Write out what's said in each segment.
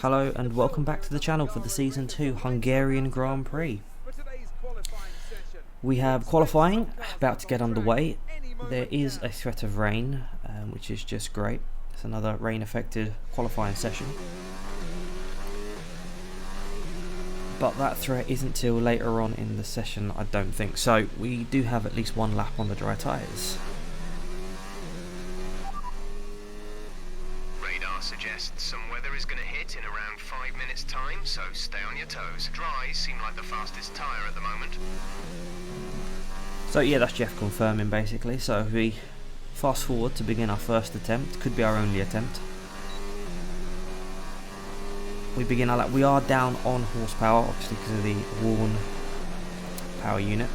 Hello and welcome back to the channel for the Season 2 Hungarian Grand Prix. We have qualifying about to get underway. There is a threat of rain, which is just great. It's another rain affected qualifying session. But that threat isn't till later on in the session, I don't think. So we do have at least one lap on the dry tyres. Radar suggests some weather is going to hit in around 5 minutes time, so stay on your toes. Dries seem like the fastest tyre at the moment. So yeah, that's Jeff confirming basically. So if we fast forward to begin our first attempt, could be our only attempt. We begin our lap. We are down on horsepower, obviously because of the worn power unit.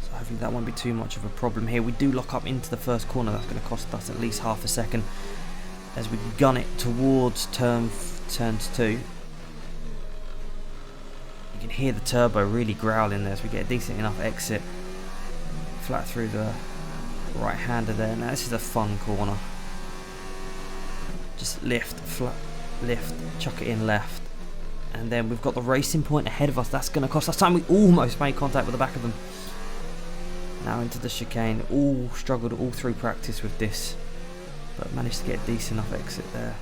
So hopefully that won't be too much of a problem here. We do lock up into the first corner. That's going to cost us at least half a second as we gun it towards turns 2. You can hear the turbo really growling there as we get a decent enough exit flat through the right hander there. Now this is a fun corner. Just lift, flat. Lift, chuck it in left, and then we've got the racing point ahead of us. That's going to cost us time. We almost made contact with the back of them. Now into the chicane. All struggled all through practice with this, but managed to get a decent enough exit there.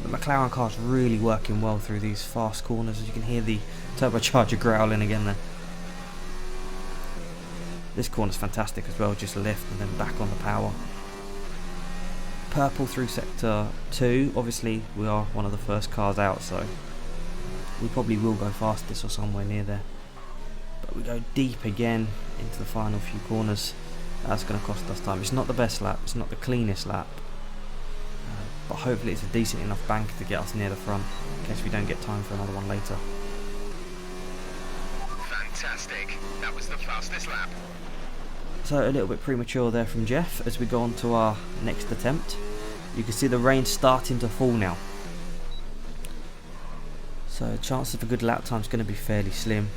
The McLaren car's really working well through these fast corners, as you can hear the turbocharger growling again there. This corner's fantastic as well, just lift and then back on the power. Purple through sector 2. Obviously we are one of the first cars out, so we probably will go fastest or somewhere near there, but we go deep again into the final few corners. That's going to cost us time. It's not the best lap, it's not the cleanest lap, but hopefully it's a decent enough bank to get us near the front in case we don't get time for another one later. Fantastic, that was the fastest lap. So a little bit premature there from Jeff as we go on to our next attempt. You can see the rain starting to fall now. So chances of a good lap time is going to be fairly slim.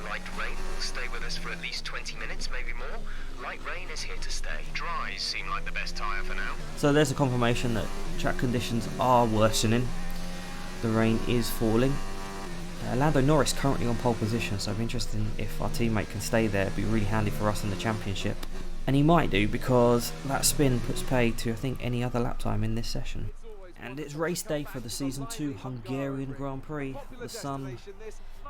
Light rain will stay with us for at least 20 minutes, maybe more. Light rain is here to stay. Dries seem like the best tyre for now. So there's a confirmation that track conditions are worsening. The rain is falling. Lando Norris currently on pole position, so it'll be interesting if our teammate can stay there. It'd be really handy for us in the championship, and he might do, because that spin puts pay to I think any other lap time in this session. And it's race day for the Season 2 Hungarian Grand Prix. The sun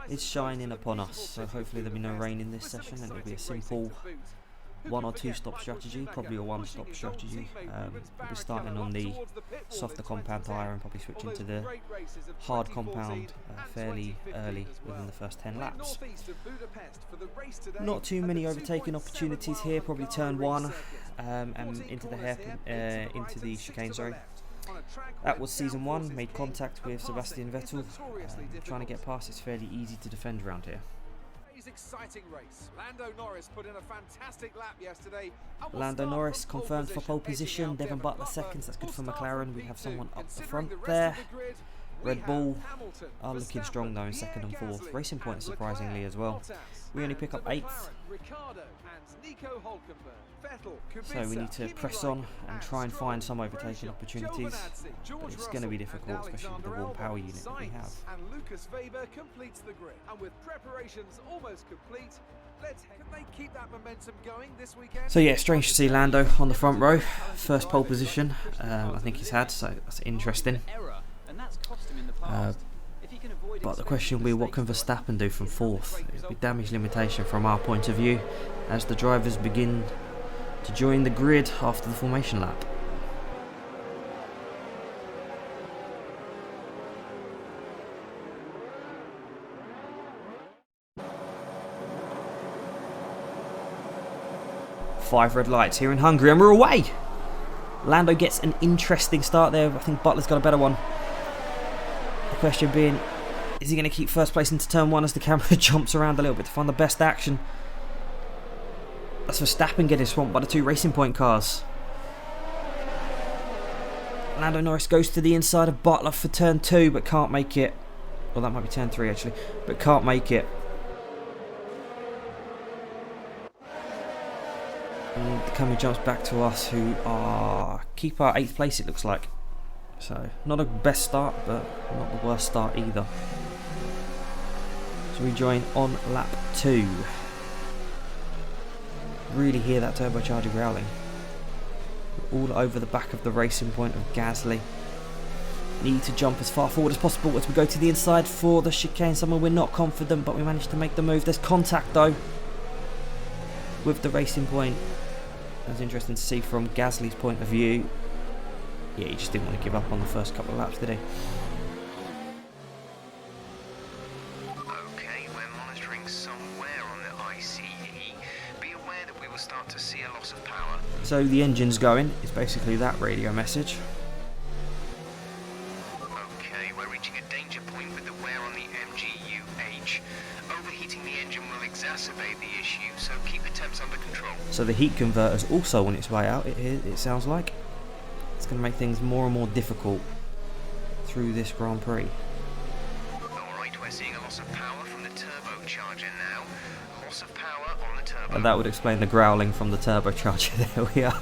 is shining upon us, so hopefully there'll be no rain in this session and it'll be a simple 1 or 2 stop strategy, probably a 1 stop strategy. We'll be starting on the softer compound tyre and probably switching to the hard compound fairly early within the first 10 laps. Not too many overtaking opportunities here, probably turn 1 and into the hairpin, into the chicane, sorry. That was Season 1, made contact with Sebastian Vettel. Trying to get past, it's fairly easy to defend around here. Exciting race. Lando Norris put in a fantastic lap yesterday. Lando Norris confirmed for pole position. Devon Butler seconds. That's good for McLaren. We have someone up the front there. Red Bull are looking strong though in 2nd and 4th. Racing Point surprisingly as well. We only pick up 8th. So we need to press on and try and find some overtaking opportunities. But it's going to be difficult, especially with the warm power unit that we have. And Lucas Weber completes the grid. And with preparations almost complete, can they keep that momentum going this weekend? So yeah, strange to see Lando on the front row. First pole position I think he's had, so that's interesting. But the question will be, what can Verstappen do from 4th? It'll be damage limitation from our point of view as the drivers begin to join the grid after the formation lap. Five red lights here in Hungary and we're away! Lando gets an interesting start there. I think Butler's got a better one. The question being, is he going to keep first place into turn 1 as the camera jumps around a little bit to find the best action? That's Verstappen getting swamped by the 2 Racing Point cars. Lando Norris goes to the inside of Butler for turn 2 but can't make it. Well, that might be turn 3 actually, but can't make it. And the camera jumps back to us, who are keep our 8th place, it looks like. So not a best start, but not the worst start either. So we join on lap 2. Really hear that turbocharger growling. All over the back of the racing point of Gasly. Need to jump as far forward as possible as we go to the inside for the chicane. Somewhere we're not confident, but we managed to make the move. There's contact though with the racing point. That's interesting to see from Gasly's point of view. Yeah, he just didn't want to give up on the first couple of laps, did he? Okay, we're monitoring somewhere on the ICE. Be aware that we will start to see a loss of power. So the engine's going. It's basically that radio message. Okay, we're reaching a danger point with the wear on the MGUH. Overheating the engine will exacerbate the issue, so keep the temps under control. So the heat converter's also on its way out, it sounds like. It's going to make things more and more difficult through this Grand Prix. Alright, we're seeing a loss of power from the turbocharger now. Loss of power on the turbo. And that would explain the growling from the turbocharger. There we are.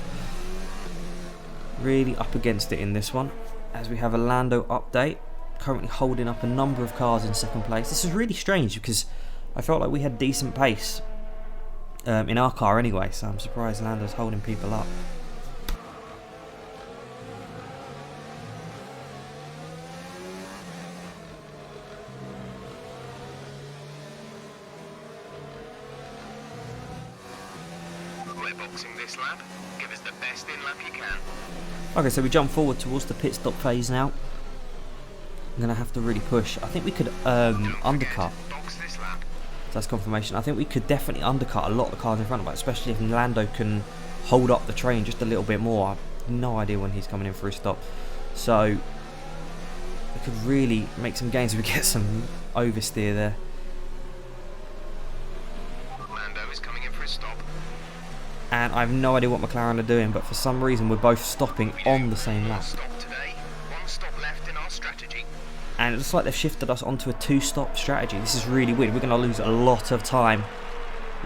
Really up against it in this one, as we have a Lando update. Currently holding up a number of cars in second place. This is really strange because I felt like we had decent pace in our car anyway, so I'm surprised Lando's holding people up. We're boxing this lap. Give us the best in lap you can. Okay, so we jump forward towards the pit stop phase now. I'm going to have to really push. I think we could undercut. Box this lap. That's confirmation. I think we could definitely undercut a lot of the cars in front of us, especially if Lando can hold up the train just a little bit more. I have no idea when he's coming in for a stop. So we could really make some gains if we get some oversteer there. Lando is coming in for a stop. And I have no idea what McLaren are doing, but for some reason we're both stopping on the same lap. Stop today. One stop left in our strategy. And it looks like they've shifted us onto a 2-stop strategy. This is really weird. We're going to lose a lot of time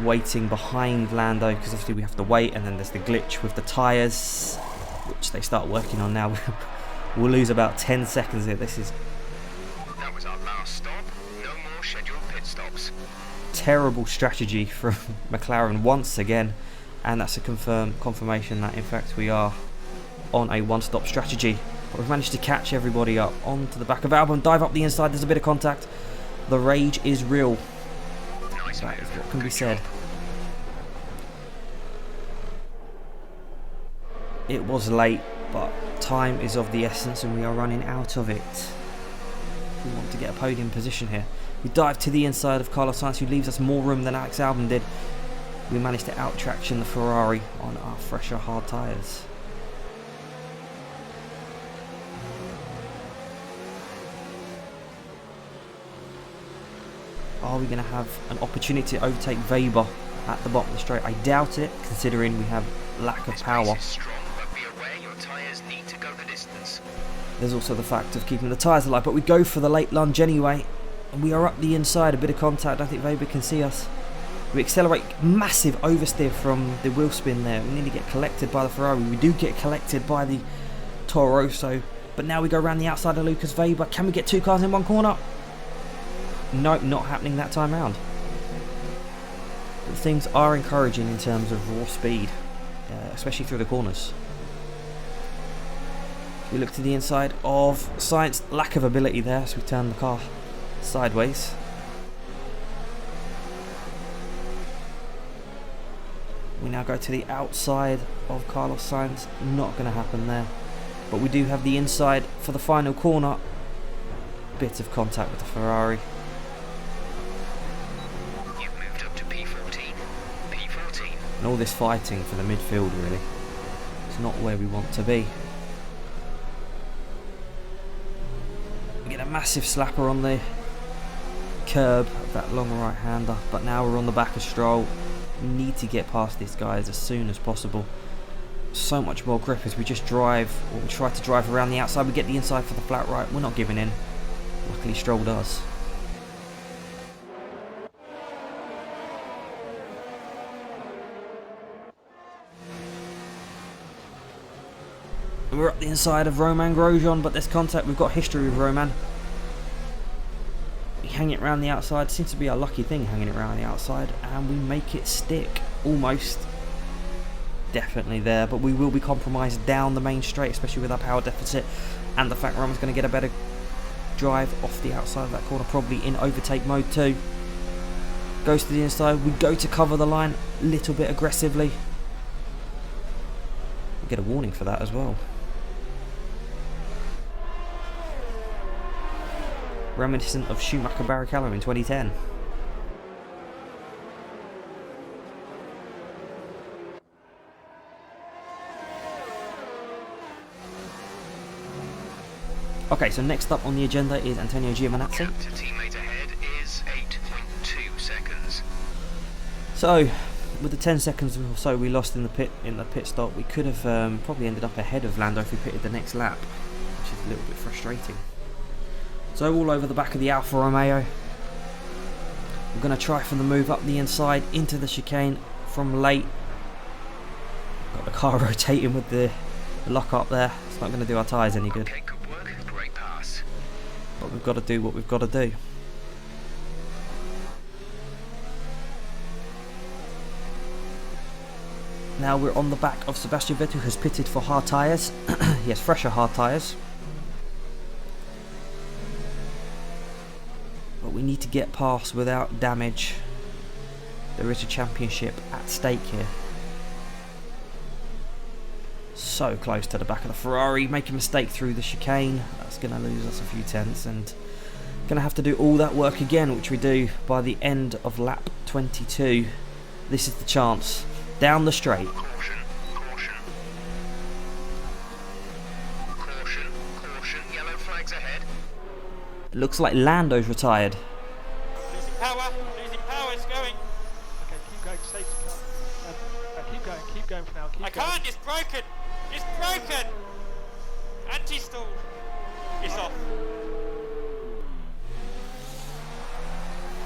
waiting behind Lando, because obviously we have to wait, and then there's the glitch with the tyres, which they start working on now. We'll lose about 10 seconds here. This is That was our last stop. No more scheduled pit stops. terrible strategy from McLaren once again, and that's a confirmation that in fact we are on a 1-stop strategy. But we've managed to catch everybody up onto the back of Albon, dive up the inside. There's a bit of contact. The rage is real. Nice That is move. what can be Good said. job. It was late, but time is of the essence and we are running out of it. We want to get a podium position here. We dive to the inside of Carlos Sainz, who leaves us more room than Alex Albon did. We managed to out-traction the Ferrari on our fresher hard tyres. Are we going to have an opportunity to overtake Weber at the bottom of the straight? I doubt it, considering we have lack of This power. pace is strong, but be aware your tyres need to go the distance. There's also the fact of keeping the tyres alive, but we go for the late lunge anyway. And we are up the inside, a bit of contact. I don't think Weber can see us. We accelerate, massive oversteer from the wheel spin there. We nearly get collected by the Ferrari. We do get collected by the Toro Rosso. But now we go around the outside of Lucas Weber. Can we get 2 cars in one corner? Nope, not happening that time round. But things are encouraging in terms of raw speed, especially through the corners. We look to the inside of Sainz, lack of ability there, so we turn the car sideways. We now go to the outside of Carlos Sainz, not going to happen there. But we do have the inside for the final corner. Bit of contact with the Ferrari. You've moved up to P14. P14. And all this fighting for the midfield really. It's not where we want to be. We get a massive slapper on the curb of that long right hander, but now we're on the back of Stroll. We need to get past these guys as soon as possible. So much more grip as we just drive, or we try to drive around the outside. We get the inside for the flat right. We're not giving in. Luckily Stroll does. We're up the inside of Roman Grosjean, but there's contact. We've got history with Roman. We hang it around the outside. Seems to be our lucky thing, hanging it around the outside, and we make it stick. Almost. Definitely there, but we will be compromised down the main straight, especially with our power deficit, and the fact Roman's going to get a better drive off the outside of that corner, probably in overtake mode too. Goes to the inside. We go to cover the line a little bit aggressively. We get a warning for that as well. Reminiscent of Schumacher Barrichello in 2010. Okay, so next up on the agenda is Antonio Giovinazzi. Gap to teammate ahead is 8.2 seconds. So, with the 10 seconds or so we lost in the pit stop, we could have probably ended up ahead of Lando if we pitted the next lap, which is a little bit frustrating. So all over the back of the Alfa Romeo. We're going to try for the move up the inside into the chicane from late. Got the car rotating with the lock up there. It's not going to do our tyres any good. Okay, good work. Great pass. But we've got to do what we've got to do. Now we're on the back of Sebastian Vettel, who has pitted for hard tyres. He has fresher hard tyres. But we need to get past without damage. There is a championship at stake here. So close to the back of the Ferrari. Make a mistake through the chicane. That's going to lose us a few tenths, and going to have to do all that work again, which we do by the end of lap 22. This is the chance. Down the straight. Caution, caution. Caution, caution. Yellow flags ahead. Looks like Lando's retired. Losing power, it's going. Okay, keep going, safety car. Keep going for now, keep I going. can't, it's broken! It's broken! Anti-stall. It's off.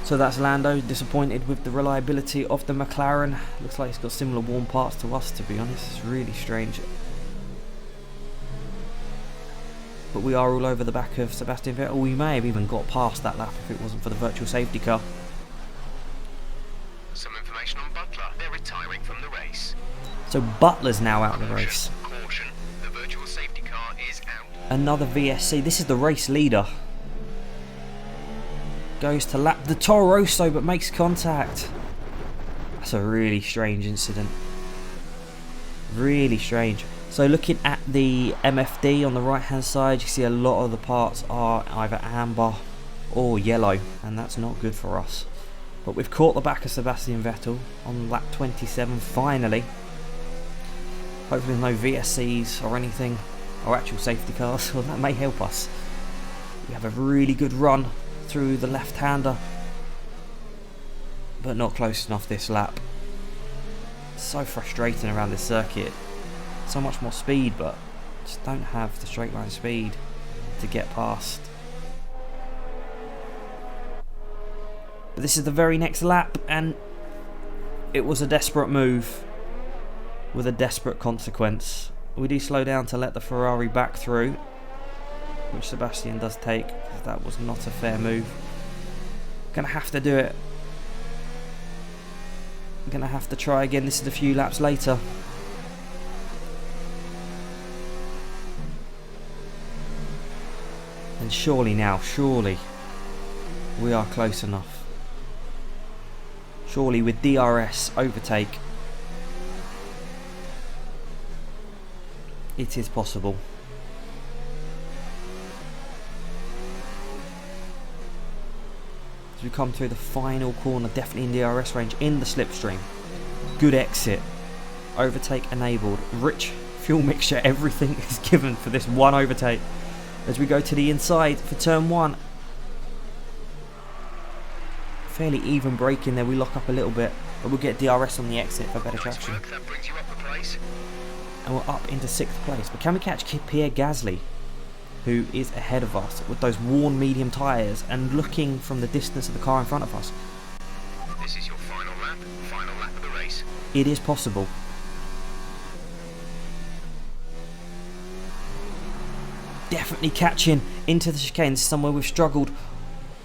So that's Lando, disappointed with the reliability of the McLaren. Looks like he's got similar warm parts to us, to be honest. It's really strange. But we are all over the back of Sebastian Vettel. We may have even got past that lap if it wasn't for the virtual safety car. Some information on Butler. They're retiring from the race. So Butler's now out of the race. Caution. The virtual safety car is out. Another VSC. This is the race leader. Goes to lap the Toro Rosso but makes contact. That's a really strange incident. Really strange. So looking at the MFD on the right hand side, you see a lot of the parts are either amber or yellow, and that's not good for us. But we've caught the back of Sebastian Vettel on lap 27 finally. Hopefully no VSCs or anything, or actual safety cars. Well, that may help us. We have a really good run through the left-hander, but not close enough this lap. So frustrating around this circuit. So much more speed, but just don't have the straight line speed to get past. But this is the very next lap, and it was a desperate move with a desperate consequence. We do slow down to let the Ferrari back through, which Sebastian does take, because that was not a fair move. Gonna have to do it. Gonna have to try again. This is a few laps later. And surely now, surely we are close enough. Surely with DRS overtake, it is possible. As we come through the final corner, definitely in DRS range, in the slipstream. Good exit. Overtake enabled. Rich fuel mixture, everything is given for this one overtake. As we go to the inside for turn 1. Fairly even braking there, we lock up a little bit, but we'll get DRS on the exit for better traction. That brings you up the place. And we're up into 6th place. But can we catch Pierre Gasly, who is ahead of us with those worn medium tyres and looking from the distance of the car in front of us? This is your final lap of the race. It is possible. definitely catching into the chicane. This is somewhere we've struggled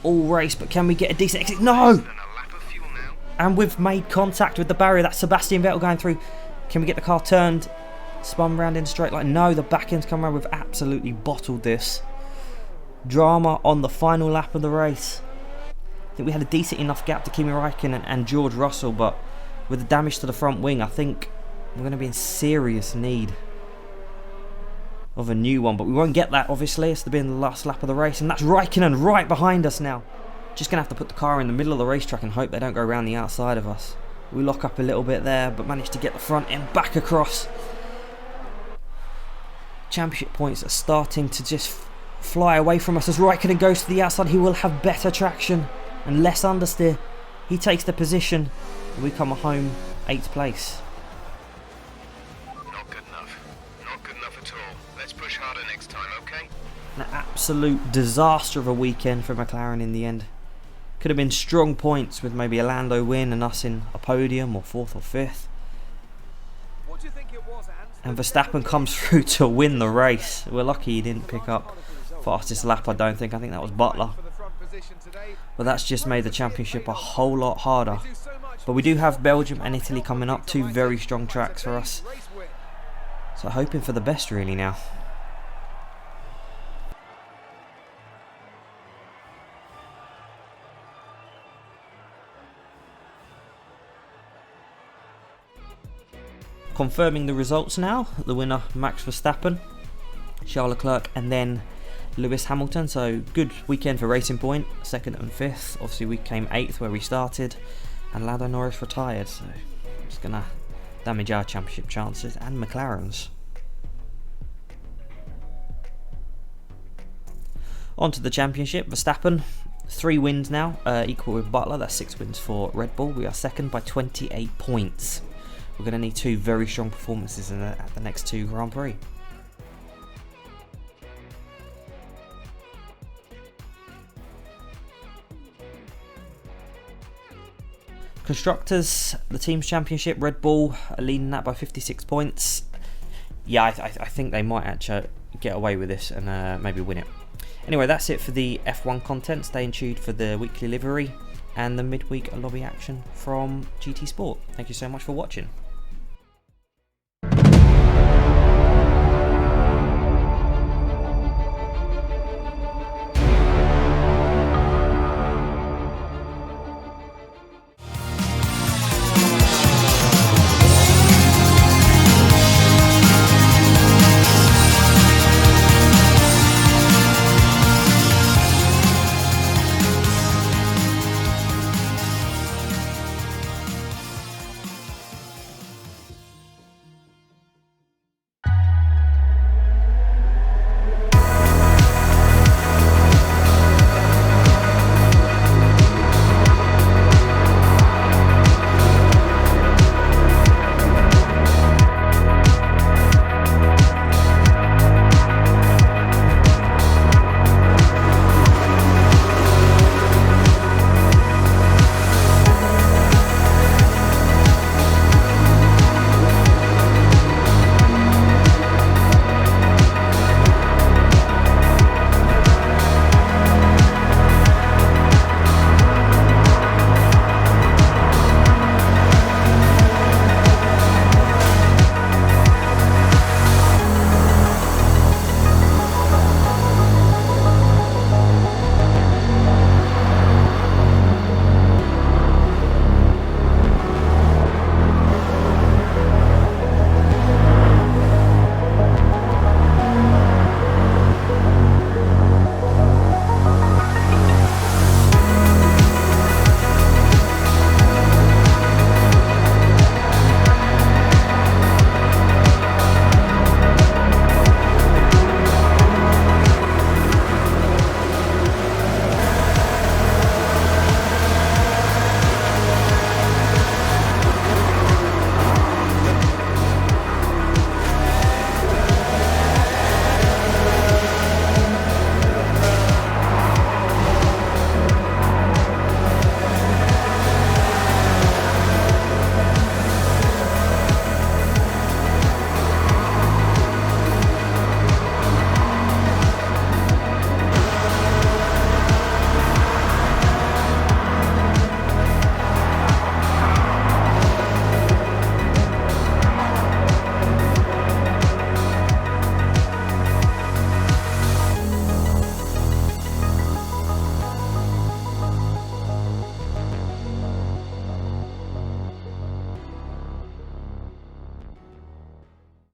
all race, but can we get a decent exit? No! And a lap of fuel now. And we've made contact with the barrier. That's Sebastian Vettel going through. Can we get the car turned? Spun round in straight line. No, the back end's come around. We've absolutely bottled this. Drama on the final lap of the race. I think we had a decent enough gap to Kimi Räikkönen and George Russell, but with the damage to the front wing, I think we're going to be in serious need of a new one. But we won't get that, obviously. It's to be in the last lap of the race, and that's Räikkönen right behind us now. Just going to have to put the car in the middle of the racetrack and hope they don't go around the outside of us. We lock up a little bit there, but managed to get the front end back across. Championship points are starting to just fly away from us as Räikkönen goes to the outside. He will have better traction and less understeer. He takes the position and we come home 8th place. Not good enough. Not good enough at all. Let's push harder next time, okay? An absolute disaster of a weekend for McLaren in the end. Could have been strong points with maybe a Lando win and us in a podium or 4th or 5th. What do you think it was, Ant? And Verstappen comes through to win the race. We're lucky he didn't pick up fastest lap, I don't think. I think that was Butler. But that's just made the championship a whole lot harder. But we do have Belgium and Italy coming up, 2 very strong tracks for us. So hoping for the best really now. Confirming the results now. The winner, Max Verstappen, Charles Leclerc, and then Lewis Hamilton. So good weekend for Racing Point, 2nd and 5th. Obviously we came 8th where we started, and Lando Norris retired. So it's going to damage our championship chances and McLaren's. On to the championship. Verstappen, 3 wins now, equal with Butler. That's 6 wins for Red Bull. We are 2nd by 28 points. We're going to need 2 very strong performances at the next 2 Grand Prix. Constructors, the team's championship, Red Bull are leading that by 56 points. Yeah, I think they might actually get away with this and maybe win it. Anyway, that's it for the F1 content. Stay tuned for the weekly livery and the midweek lobby action from GT Sport. Thank you so much for watching.